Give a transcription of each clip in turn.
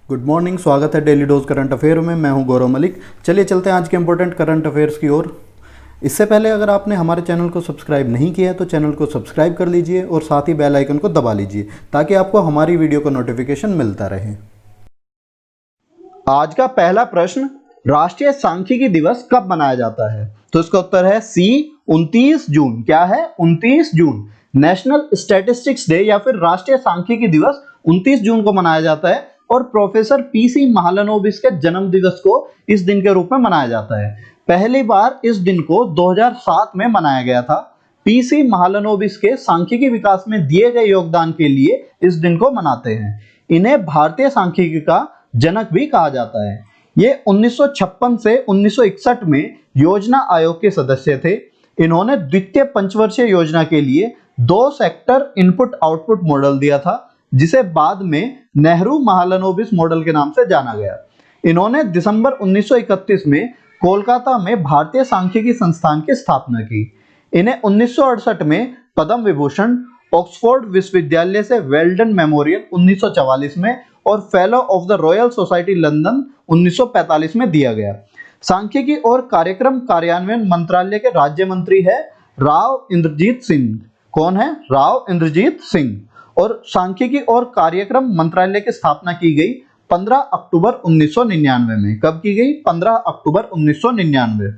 Good morning, स्वागत है daily dose current affair में। मैं हूं गौरव मलिक। चलिए चलते हैं आज के इंपॉर्टेंट करंट अफेयर्स की ओर। इससे पहले अगर आपने हमारे चैनल को सब्सक्राइब नहीं किया है तो चैनल को सब्सक्राइब कर लीजिए और साथ ही बेल आइकन को दबा लीजिए ताकि आपको हमारी वीडियो का नोटिफिकेशन मिलता रहे। आज का पहला प्रश्न, राष्ट्रीय सांख्यिकी दिवस कब मनाया जाता है? तो इसका उत्तर है सी, 29 जून। क्या है? 29 जून। नेशनल स्टैटिस्टिक्स डे या फिर राष्ट्रीय सांख्यिकी दिवस 29 जून को मनाया जाता है और प्रोफेसर पीसी महालनोबिस के जन्म दिवस को इस दिन के रूप में मनाया जाता है। पहली बार इस दिन को 2007 में मनाया गया था। पीसी महालनोबिस के सांख्यिकी विकास में दिए गए योगदान के लिए इस दिन को मनाते हैं। इन्हें भारतीय सांख्यिकी का जनक भी कहा जाता है। ये 1956 से 1961 में योजना आयोग के सदस्य थे। इन्होंने द्वितीय पंचवर्षीय योजना के लिए 2 सेक्टर इनपुट आउटपुट मॉडल दिया था, जिसे बाद में नेहरू महालनोबिस मॉडल के नाम से जाना गया। इन्होंने दिसंबर 1931 में कोलकाता में भारतीय सांख्यिकी संस्थान की स्थापना की। इन्हें 1968 में पद्म विभूषण, ऑक्सफोर्ड विश्वविद्यालय से वेल्डन मेमोरियल 1944 में और fellow of the royal society London 1945 में दिया गया। सांख्यिकी और कार्यक्रम कार्यान्वयन मंत्रालय के राज्य मंत्री है राव इंद्रजीत सिंह। कौन है? राव इंद्रजीत सिंह। और सांख्यिकी और कार्यक्रम मंत्रालय की स्थापना की गई 15 अक्टूबर 1999 में। कब की गई? 15 अक्टूबर 1999।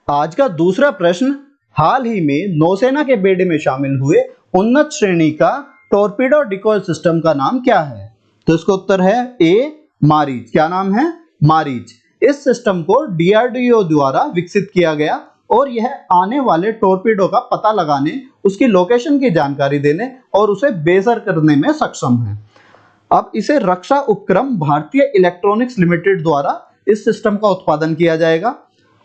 आज का दूसरा प्रश्न, हाल ही में नौसेना के बेड़े में शामिल हुए उन्नत श्रेणी का टॉर्पीडो डिकॉय सिस्टम का नाम क्या है? तो इसका उत्तर है ए, मारीच। क्या नाम है? मारीच। इस सिस्टम को डीआरडीओ द्वारा विकसित किया गया और यह आने वाले टॉर्पीडो का पता लगाने, उसकी लोकेशन की जानकारी देने और उसे बेसर करने में सक्षम है। अब इसे रक्षा उपक्रम भारतीय इलेक्ट्रॉनिक्स लिमिटेड द्वारा इस सिस्टम का उत्पादन किया जाएगा।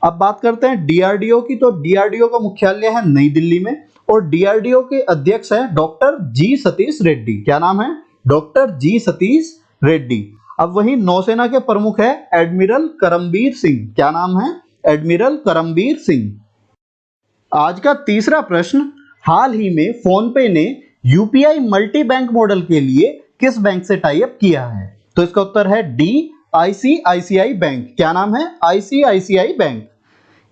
अब बात करते हैं डीआरडीओ की। तो डीआरडीओ का मुख्यालय है नई दिल्ली में और डीआरडीओ के अध्यक्ष है डॉक्टर जी सतीश रेड्डी। क्या नाम है? डॉक्टर जी सतीश रेड्डी। अब वही नौसेना के प्रमुख है एडमिरल करमबीर सिंह। क्या नाम है? एडमिरल करमबीर सिंह। आज का तीसरा प्रश्न, हाल ही में फोनपे ने यूपीआई मल्टी बैंक मॉडल के लिए किस बैंक से टाई अप किया है? तो इसका उत्तर है डी, आईसीआईसीआई बैंक। क्या नाम है? ICICI bank.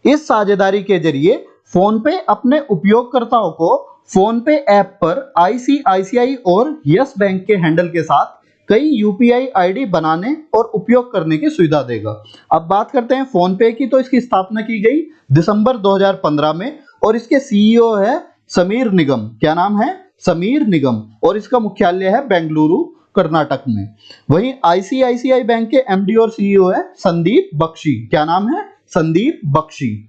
इस साझेदारी के जरिए फोनपे अपने उपयोगकर्ताओं को फोनपे ऐप पर आईसीआईसीआई और यस बैंक के हैंडल के साथ कई यूपीआई आईडी बनाने और उपयोग करने की सुविधा देगा। अब बात करते हैं फोनपे की। तो इसकी स्थापना की गई दिसंबर 2015 में और इसके सीईओ है समीर निगम। क्या नाम है? समीर निगम। और इसका मुख्यालय है बेंगलुरु, कर्नाटक में। वहीं आईसीआईसीआई बैंक के एमडी और सीईओ है संदीप बख्शी। क्या नाम है? संदीप बख्शी।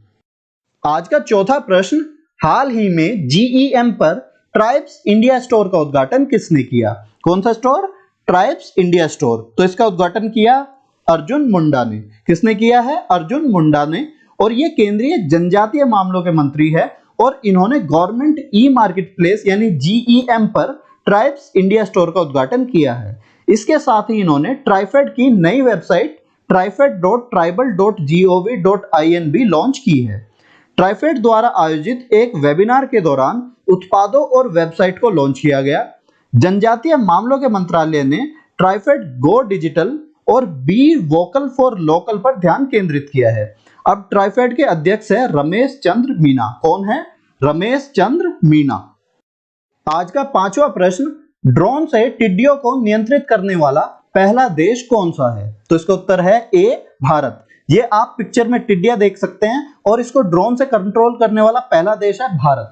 आज का चौथा प्रश्न, हाल ही में जीईएम पर ट्राइब्स इंडिया स्टोर का उद्घाटन किसने किया? कौन सा स्टोर? Tribes India store. तो इसका उद्घाटन किया अर्जुन मुंडा ने। किसने किया है? अर्जुन मुंडा ने। और ये केंद्रीय जनजातीय मामलों के मंत्री है और इन्होंने गवर्नमेंट ई मार्केट प्लेस यानी जीईएम पर ट्राइब्स इंडिया स्टोर का उद्घाटन किया है। इसके साथ ही इन्होंने ट्राइफेड की नई वेबसाइट trifed.tribal.gov.in भी लॉन्च की है। ट्राइफेड द्वारा आयोजित एक वेबिनार के दौरान उत्पादों और वेबसाइट को लॉन्च किया गया। जनजातीय मामलों के मंत्रालय ने ट्राइफेड गो डिजिटल और बी वोकल फॉर लोकल पर ध्यान केंद्रित किया है। अब ट्राइफेड के अध्यक्ष है रमेश चंद्र मीना। कौन है? रमेश चंद्र मीना। आज का पांचवा प्रश्न, ड्रोन से टिड्डियों को नियंत्रित करने वाला पहला देश कौन सा है? तो इसका उत्तर है ए, भारत। ये आप पिक्चर में टिड्डियां देख सकते हैं और इसको ड्रोन से कंट्रोल करने वाला पहला देश है भारत।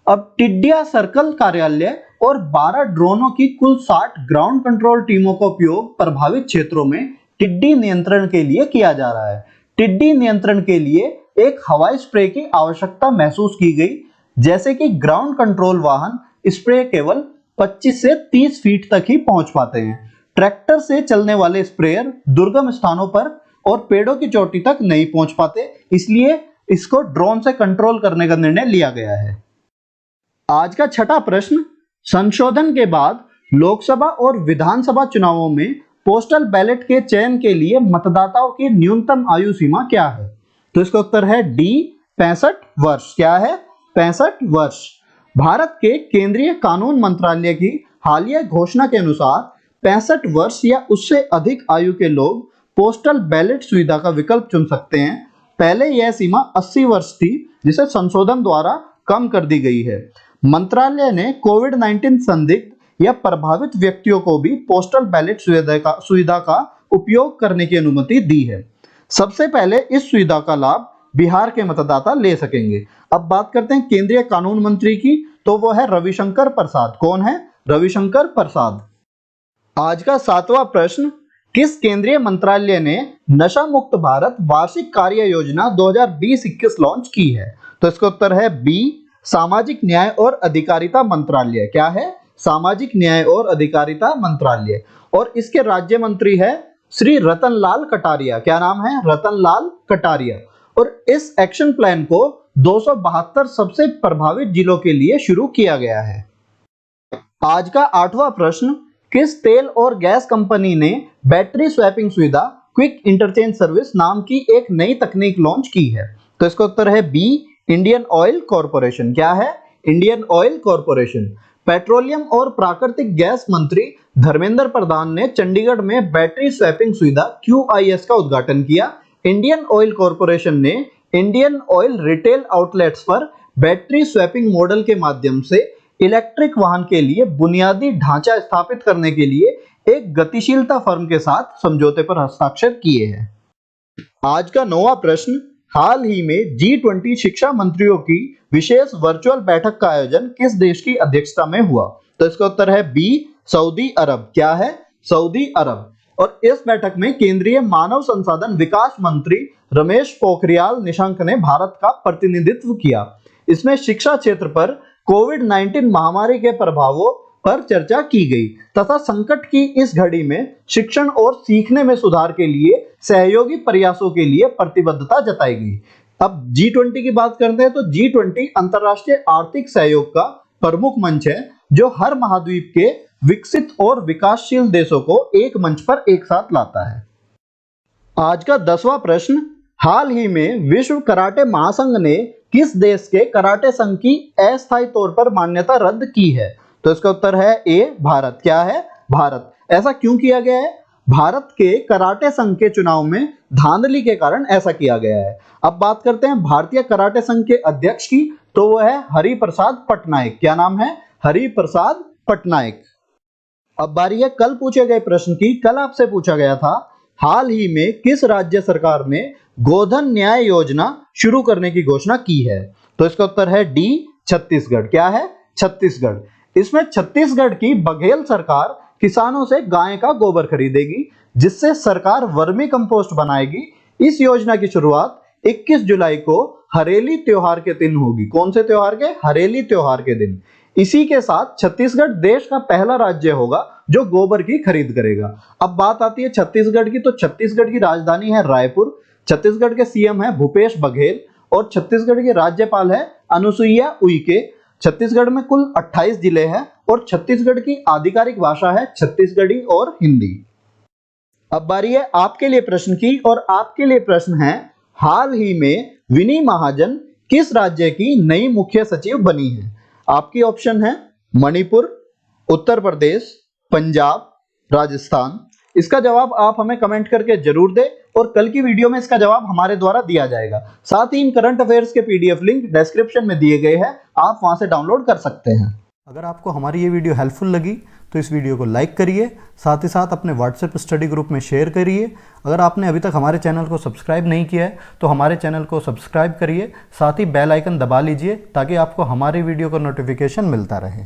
अब टिड्डिया सर्कल कार्यालय और 12 ड्रोनों की कुल 60 ग्राउंड कंट्रोल टीमों का उपयोग प्रभावित क्षेत्रों में टिड्डी नियंत्रण के लिए किया जा रहा है। टिड्डी नियंत्रण के लिए एक हवाई स्प्रे की आवश्यकता महसूस की गई, जैसे कि ग्राउंड कंट्रोल वाहन स्प्रे केवल 25 से 30 फीट तक ही पहुंच पाते हैं। ट्रैक्टर से चलने वाले स्प्रेयर दुर्गम स्थानों पर और पेड़ों की चोटी तक नहीं पहुंच पाते, इसलिए इसको ड्रोन से कंट्रोल करने का निर्णय लिया गया है। आज का छठा प्रश्न, संशोधन के बाद लोकसभा और विधानसभा चुनावों में पोस्टल बैलेट के चयन के लिए मतदाताओं की न्यूनतम आयु सीमा क्या है? तो इसका उत्तर है डी, 65 वर्ष। क्या है? 65 वर्ष। भारत के केंद्रीय कानून मंत्रालय की हालिया घोषणा के अनुसार 65 वर्ष या उससे अधिक आयु के लोग पोस्टल बैलेट सुविधा का विकल्प चुन सकते हैं। पहले यह सीमा 80 वर्ष थी, जिसे संशोधन द्वारा कम कर दी गई है। मंत्रालय ने कोविड-19 संदिग्ध या प्रभावित व्यक्तियों को भी पोस्टल बैलेट सुविधा का उपयोग करने की अनुमति दी है। सबसे पहले इस सुविधा का लाभ बिहार के मतदाता ले सकेंगे। अब बात करते हैं केंद्रीय कानून मंत्री की, तो वो है रविशंकर प्रसाद। कौन है? रविशंकर प्रसाद। आज का 7वां प्रश्न, किस केंद्रीय मंत्रालय ने नशा मुक्त भारत वार्षिक कार्य योजना 2020-21 लॉन्च की है? तो इसका उत्तर है बी, सामाजिक न्याय और अधिकारिता मंत्रालय। क्या है? सामाजिक न्याय और अधिकारिता मंत्रालय। और इसके राज्य मंत्री है श्री रतनलाल कटारिया। क्या नाम है? रतनलाल कटारिया। और इस एक्शन प्लान को 272 सबसे प्रभावित जिलों के लिए शुरू किया गया है। आज का 8वां प्रश्न, किस तेल और गैस कंपनी ने बैटरी स्वैपिंग सुविधा क्विक इंटरचेंज सर्विस नाम की एक नई तकनीक लॉन्च की है? तो इसका उत्तर है बी, इंडियन ऑयल कॉर्पोरेशन। क्या है? Indian oil corporation. पेट्रोलियम और प्राकृतिक गैस मंत्री धर्मेंद्र प्रधान ने चंडीगढ़ में बैटरी स्वैपिंग सुविधा QIS का उद्घाटन किया। इंडियन ऑयल कॉर्पोरेशन ने इंडियन ऑयल रिटेल आउटलेट्स पर बैटरी स्वैपिंग मॉडल के माध्यम से इलेक्ट्रिक वाहन के लिए बुनियादी ढांचा स्थापित करने के लिए एक गतिशीलता फर्म के साथ समझौते पर हस्ताक्षर किए हैं। आज का 9वां प्रश्न, हाल ही में G20 शिक्षा मंत्रियों की विशेष वर्चुअल बैठक का आयोजन किस देश की अध्यक्षता में हुआ? तो इसका उत्तर है बी, सऊदी अरब। क्या है? सऊदी अरब। और इस बैठक में केंद्रीय मानव संसाधन विकास मंत्री रमेश पोखरियाल निशंक ने भारत का प्रतिनिधित्व किया। इसमें शिक्षा क्षेत्र पर कोविड-19 महामारी के प्रभावों पर चर्चा की गई तथा संकट की इस घड़ी में शिक्षण और सीखने में सुधार के लिए सहयोगी प्रयासों के लिए प्रतिबद्धता जताई गई। अब G20 की बात करते हैं तो G20 अंतर्राष्ट्रीय आर्थिक सहयोग का प्रमुख मंच है जो हर महाद्वीप के विकसित और विकासशील देशों को एक मंच पर एक साथ लाता है। आज का 10वां प्रश्न, हाल ही में विश्व कराटे महासंघ ने किस देश के कराटे संघ की अस्थायी तौर पर मान्यता रद्द की है? तो इसका उत्तर है ए, भारत। क्या है? भारत। ऐसा क्यों किया गया है? भारत के कराटे संघ के चुनाव में धांधली के कारण ऐसा किया गया है। अब बात करते हैं भारतीय कराटे संघ के अध्यक्ष की, तो वह है हरिप्रसाद पटनायक। क्या नाम है? हरिप्रसाद पटनायक। अब बारी है कल पूछे गए प्रश्न की। कल आपसे पूछा गया था, हाल ही में किस राज्य सरकार ने गोधन न्याय योजना शुरू करने की घोषणा की है? तो इसका उत्तर है डी, छत्तीसगढ़। क्या है? छत्तीसगढ़। इसमें छत्तीसगढ़ की बघेल सरकार किसानों से गाय का गोबर खरीदेगी, जिससे सरकार वर्मी कंपोस्ट बनाएगी। इस योजना की शुरुआत 21 जुलाई को हरेली त्योहार के दिन होगी। कौन से त्योहार के? हरेली त्योहार के दिन। इसी के साथ छत्तीसगढ़ देश का पहला राज्य होगा जो गोबर की खरीद करेगा। अब बात आती है छत्तीसगढ़ की, तो छत्तीसगढ़ की राजधानी है रायपुर। छत्तीसगढ़ के सीएम है भूपेश बघेल और छत्तीसगढ़ की राज्यपाल है अनुसुईया उइके। छत्तीसगढ़ में कुल 28 जिले हैं और छत्तीसगढ़ की आधिकारिक भाषा है छत्तीसगढ़ी और हिंदी। अब बारी है आपके लिए प्रश्न की, और आपके लिए प्रश्न है, हाल ही में विनी महाजन किस राज्य की नई मुख्य सचिव बनी है? आपकी ऑप्शन है मणिपुर, उत्तर प्रदेश, पंजाब, राजस्थान। इसका जवाब आप हमें कमेंट करके जरूर दें और कल की वीडियो में इसका जवाब हमारे द्वारा दिया जाएगा। साथ ही इन करंट अफेयर्स के PDF लिंक डिस्क्रिप्शन में दिए गए हैं, आप वहां से डाउनलोड कर सकते हैं। अगर आपको हमारी ये वीडियो हेल्पफुल लगी तो इस वीडियो को लाइक करिए, साथ ही साथ अपने व्हाट्सएप स्टडी ग्रुप में शेयर करिए। अगर आपने अभी तक हमारे चैनल को सब्सक्राइब नहीं किया है तो हमारे चैनल को सब्सक्राइब करिए, साथ ही बेल आइकन दबा लीजिए ताकि आपको हमारी वीडियो का नोटिफिकेशन मिलता रहे।